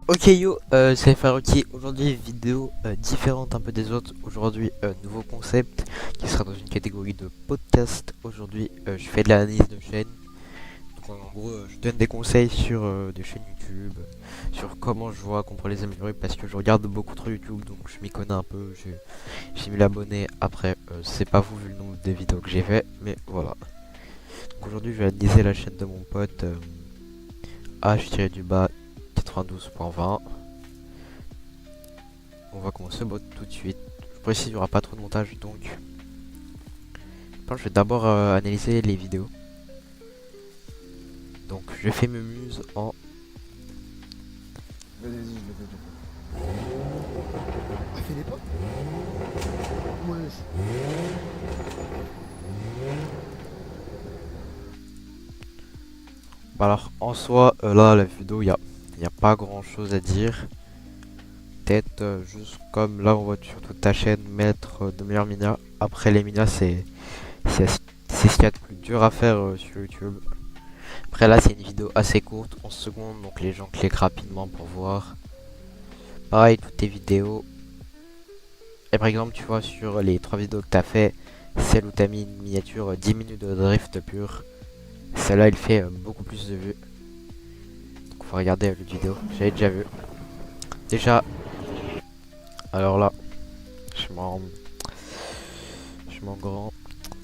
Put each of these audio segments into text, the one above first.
Ok yo, c'est Faruki. Aujourd'hui vidéo différente un peu des autres. Aujourd'hui nouveau concept qui sera dans une catégorie de podcast. Aujourd'hui je fais de l'analyse de chaîne. Donc en gros je donne des conseils sur des chaînes YouTube, sur comment je vois qu'on pourrait les améliorer parce que je regarde beaucoup trop YouTube donc je m'y connais un peu. J'ai mis l'abonné après. C'est pas vous vu le nombre de vidéos que j'ai fait, mais voilà. Donc aujourd'hui je vais analyser la chaîne de mon pote H-du-bas 92.20. On va commencer tout de suite. Je précise, il n'y aura pas trop de montage donc. Je vais d'abord analyser les vidéos. Donc je fais mes muses en. Vas-y, je le fais, Ah, fais des pas. Ouais. Bah alors en soi, là la vidéo, y a pas grand chose à dire. Peut-être juste comme là on voit sur toute ta chaîne mettre de meilleurs minas. Après les minas c'est c'est ce qu'il y a de plus dur à faire sur YouTube. Après là c'est une vidéo assez courte, 11 secondes, donc les gens cliquent rapidement pour voir. Pareil toutes tes vidéos. Et par exemple, tu vois, sur les 3 vidéos que t'as fait, celle où t'as mis une miniature 10 minutes de drift pur, celle-là, il fait beaucoup plus de vues. Donc, faut regarder l'autre vidéo. J'avais déjà vu. Déjà, alors là, je m'en, je m'en grand.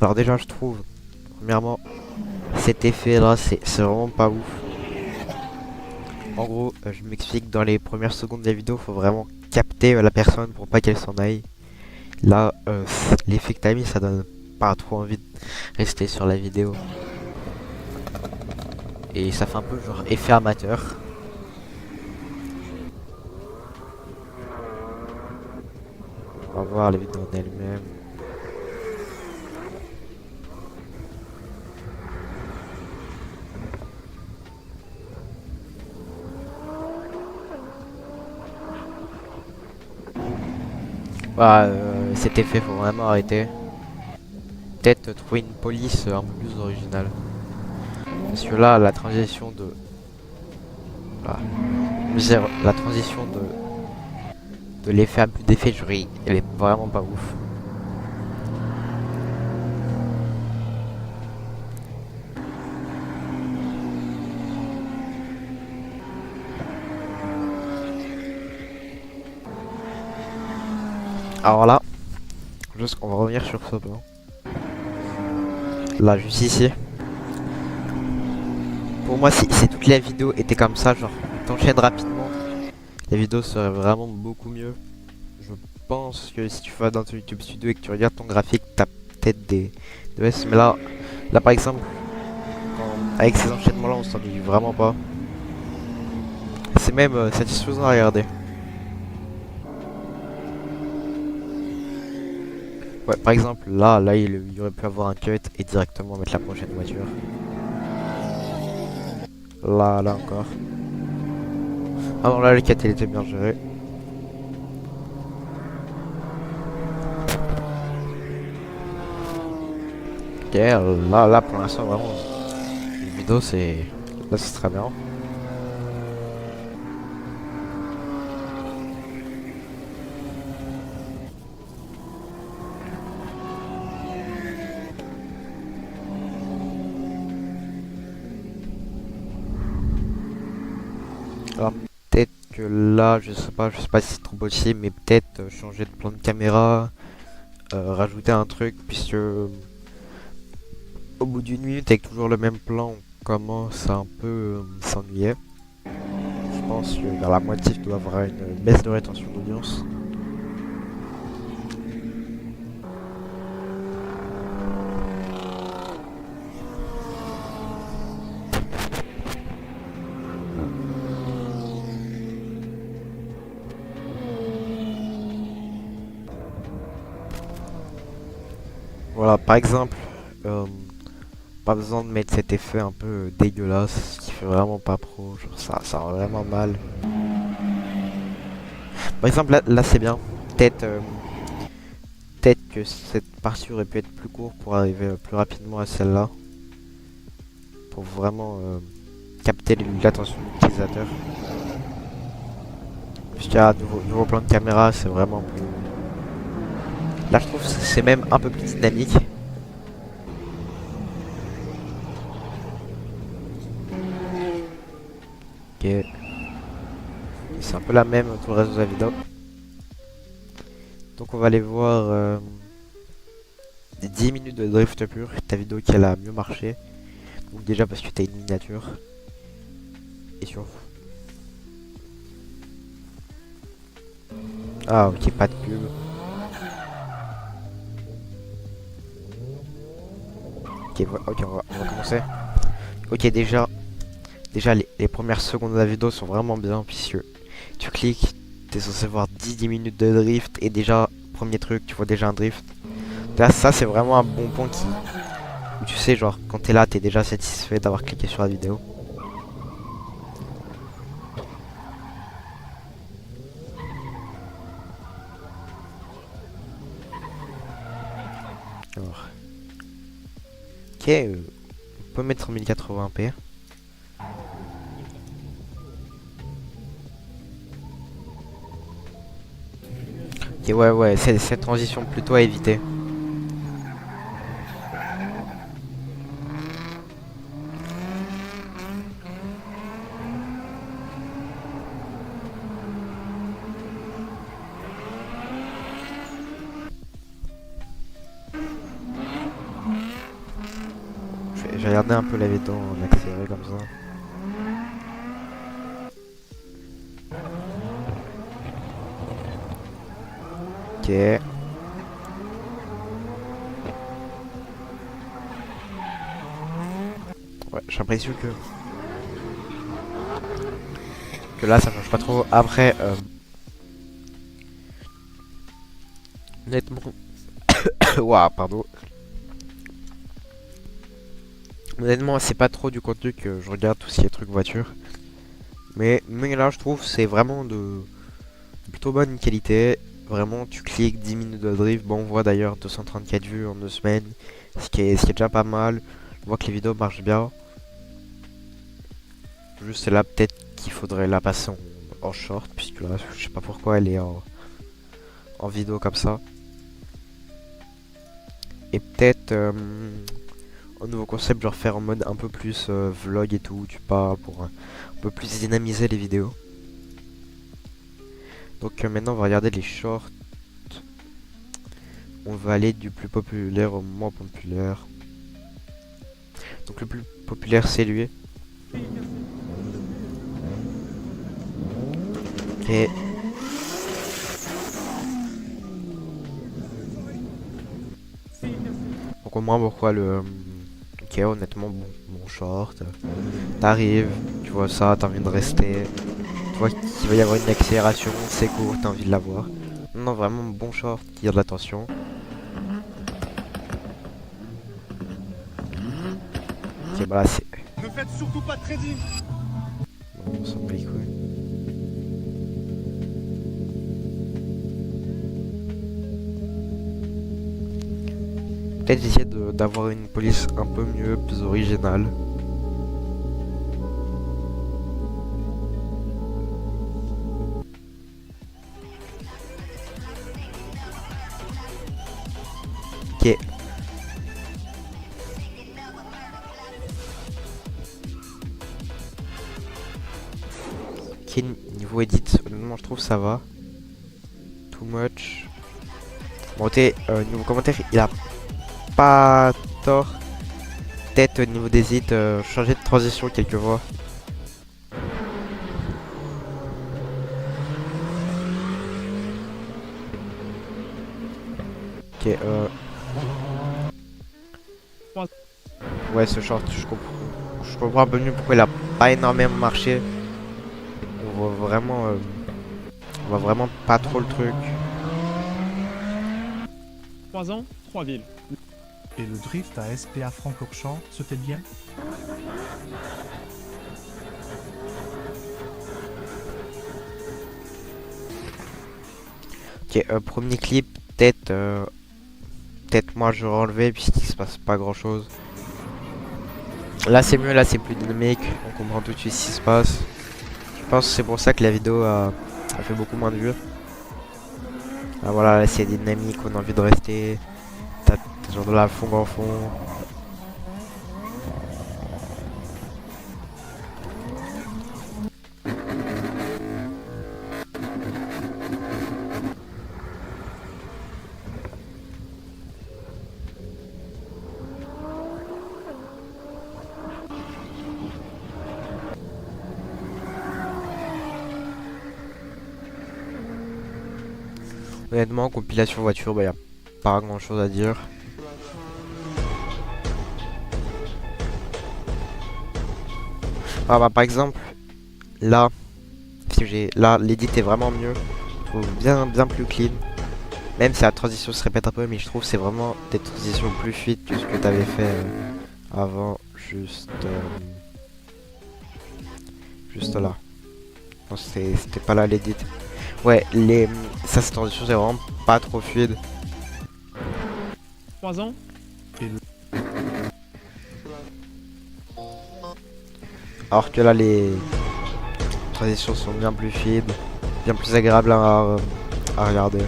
Alors déjà, je trouve, premièrement, cet effet-là, c'est vraiment pas ouf. En gros, je m'explique, dans les premières secondes de la vidéo, faut vraiment capter la personne pour pas qu'elle s'en aille. Là, l'effet que t'as mis, ça donne pas trop envie de rester sur la vidéo. Et ça fait un peu genre effet amateur. On va voir la vidéo en elle-même. Bah, cet effet faut vraiment arrêter. Peut-être trouver une police un peu plus originale. Parce que là, la transition de... Voilà. Je veux dire, la transition de l'effet à plus d'effet, elle est vraiment pas ouf. Alors là, juste on va revenir sur ce plan. Là, juste ici. Pour moi, si toute la vidéo était comme ça, genre, t'enchaînes rapidement, la vidéo serait vraiment beaucoup mieux. Je pense que si tu vas dans ton YouTube Studio et que tu regardes ton graphique, t'as peut-être des baisses. Mais là par exemple, avec ces enchaînements là, on s'ennuie vraiment pas. C'est même satisfaisant à regarder. Ouais, par exemple, là il y aurait pu avoir un cut et directement mettre la prochaine voiture. Là encore. Ah non, là le cut il était bien géré. Ok, là pour l'instant vraiment, une vidéo c'est... Là c'est très bien. Alors peut-être que là, je sais pas si c'est trop possible, mais peut-être changer de plan de caméra, rajouter un truc, puisque au bout d'une minute avec toujours le même plan, on commence à un peu s'ennuyer. Je pense que vers la moitié, tu dois avoir une baisse de rétention d'audience. Voilà, par exemple, euh, pas besoin de mettre cet effet un peu dégueulasse, qui fait vraiment pas pro, genre ça rend vraiment mal. Par exemple, là c'est bien. Peut-être peut-être que cette partie aurait pu être plus courte pour arriver plus rapidement à celle-là. Pour vraiment capter l'attention de l'utilisateur. Parce qu'il y a un nouveau plan de caméra, c'est vraiment plus... Là je trouve que c'est même un peu plus dynamique. Ok. C'est un peu la même tout le reste de la vidéo. Donc on va aller voir des 10 minutes de drift pur. Ta vidéo qui a mieux marché. Donc déjà parce que t'as une miniature. Et sur... Ah ok, pas de pub. Ok, on va commencer. Ok, déjà les premières secondes de la vidéo sont vraiment bien puisque tu cliques, t'es censé voir 10 minutes de drift et déjà, premier truc, tu vois déjà un drift. Là, ça c'est vraiment un bon point où tu sais, genre, quand t'es là, t'es déjà satisfait d'avoir cliqué sur la vidéo. Alors, ok, on peut mettre 1080p. Ok, ouais, c'est cette transition plutôt à éviter. Je vais regarder un peu la vidéo en accéléré comme ça. Ok. Ouais, j'ai l'impression que là ça change pas trop. Après, honnêtement, waouh, pardon. Honnêtement, c'est pas trop du contenu que je regarde tout ce qui est truc voiture. Mais là, je trouve c'est vraiment de plutôt bonne qualité. Vraiment, tu cliques 10 minutes de drift. Bon, on voit d'ailleurs 234 vues en 2 semaines, ce qui est déjà pas mal. On voit que les vidéos marchent bien. Juste c'est là peut-être qu'il faudrait la passer en short, puisque là, je sais pas pourquoi elle est en vidéo comme ça. Et peut-être un nouveau concept, genre faire en mode un peu plus vlog et tout, tu parles pour un peu plus dynamiser les vidéos. Donc maintenant on va regarder les shorts. On va aller du plus populaire au moins populaire. Donc le plus populaire c'est lui. Et donc au moins pourquoi le... Ok, honnêtement bon short. T'arrives, tu vois ça, t'as envie de rester. Tu vois qu'il va y avoir une accélération, c'est court, t'as envie de la voir. Non, vraiment bon short qui a de l'attention. Ok, bah là c'est... Ne faites surtout pas de trading. Bon, on s'en bat les couilles. Peut-être j'essaie d'avoir une police un peu mieux, plus originale. Ok. Ok, niveau edit, honnêtement je trouve ça va. Too much. Bon, niveau commentaire, il a pas tort. Peut-être au niveau des hits, changer de transition quelques fois. Ok, ouais, ce short, je comprends un peu mieux pourquoi il a pas énormément marché. On voit vraiment pas trop le truc. 3 ans, 3 villes. Et le drift à SPA Francorchamps, c'était bien? Ok, premier clip, peut-être moi je vais enlever puisqu'il se passe pas grand chose. Là c'est mieux, là c'est plus dynamique, on comprend tout de suite ce qui se passe. Je pense que c'est pour ça que la vidéo ça fait beaucoup moins de vues. Ah, voilà, là c'est dynamique, on a envie de rester. T'as genre de la fond en fond. Honnêtement, compilation voiture, bah y a pas grand chose à dire. Ah bah par exemple, là, si j'ai là l'édit est vraiment mieux. Je trouve bien plus clean. Même si la transition se répète un peu, mais je trouve que c'est vraiment des transitions plus fluides que ce que t'avais fait avant, juste là. Non, c'était pas là l'édit. Ouais, ça cette transition c'est vraiment pas trop fluide. 3 ans. Alors que là les transitions sont bien plus fluides, bien plus agréables à regarder.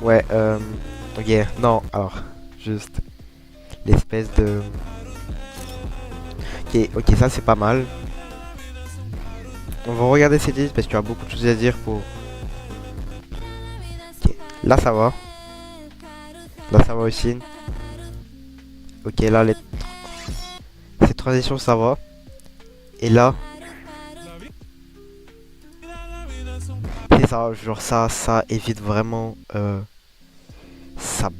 Ouais, ok, non, alors, juste l'espèce de... Ok, ça c'est pas mal. On va regarder ces listes parce qu'il y a beaucoup de choses à dire pour... Ok, là ça va. Là ça va aussi. Ok, là ces transitions ça va. Et là... C'est ça, genre ça évite vraiment...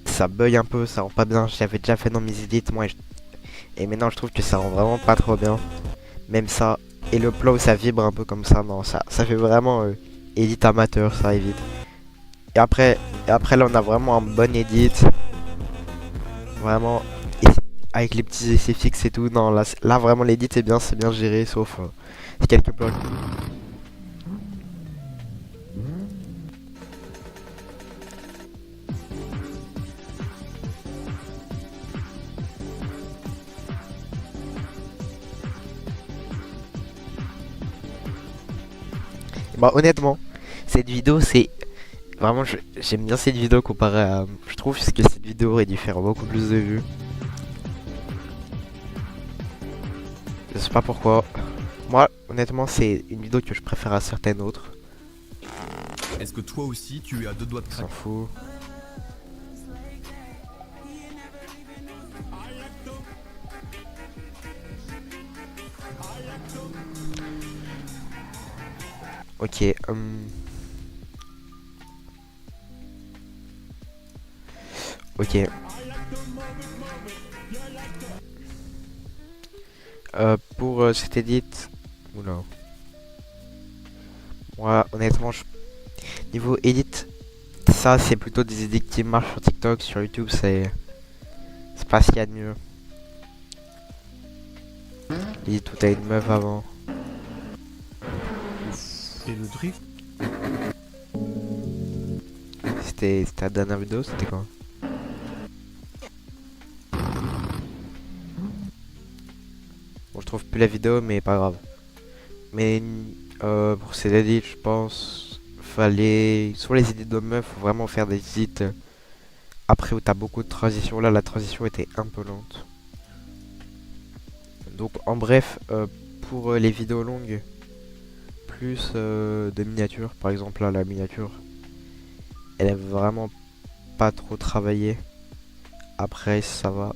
ça bug un peu, ça rend pas bien. J'avais déjà fait dans mes edits moi et maintenant je trouve que ça rend vraiment pas trop bien. Même ça, et le plat où ça vibre un peu comme ça, non, ça fait vraiment edit amateur, ça évite. Et après là on a vraiment un bon edit. Vraiment, avec les petits essais fixes et tout, non, là vraiment l'edit c'est bien géré, sauf quelques plans. Bah honnêtement, cette vidéo c'est... Vraiment j'aime bien cette vidéo comparée à... Je trouve que cette vidéo aurait dû faire beaucoup plus de vues. Je sais pas pourquoi. Moi honnêtement c'est une vidéo que je préfère à certaines autres. Est-ce que toi aussi tu es à deux doigts de On s'en craquer? fout. Ok, ok. Pour cet edit... Oula. Moi, honnêtement, niveau edit, ça c'est plutôt des edits qui marchent sur TikTok, sur YouTube, c'est pas ce qu'il y a de mieux. Edit tout à une meuf avant. Et le drift, C'était la dernière vidéo, c'était quoi? Bon, je trouve plus la vidéo, mais pas grave. Mais pour ces edits, je pense, fallait... Sur les edits de meuf, faut vraiment faire des edits après où t'as beaucoup de transitions. Là, la transition était un peu lente. Donc, en bref, pour les vidéos longues, plus de miniatures, par exemple, là, la miniature, elle est vraiment pas trop travaillée. Après, ça va.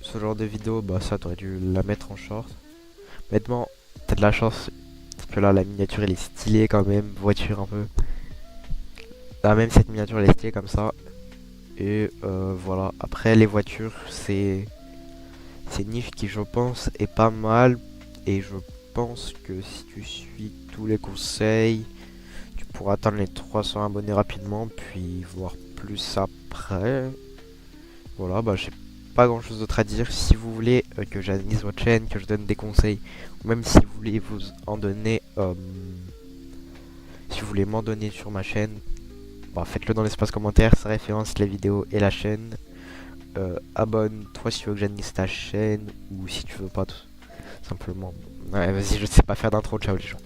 Ce genre de vidéo, bah ça, t'aurais dû la mettre en short. Honnêtement, t'as de la chance. Parce que là, la miniature, elle est stylée quand même. Voiture un peu. Là, même cette miniature, elle est stylée comme ça. Et voilà. Après, les voitures, c'est une niche qui, je pense, est pas mal. Et je pense que si tu suis tous les conseils, tu pourras atteindre les 300 abonnés rapidement. Puis voir plus après. Voilà, bah j'ai pas grand chose d'autre à dire. Si vous voulez que j'analyse votre chaîne, que je donne des conseils, ou même si vous voulez vous en donner, Si vous voulez m'en donner sur ma chaîne, bah, faites-le dans l'espace commentaire, ça référence les vidéos et la chaîne. Abonne-toi si tu veux que j'anime ta chaîne, ou si tu veux pas, tout simplement. Ouais, vas-y, je sais pas faire d'intro, ciao les gens.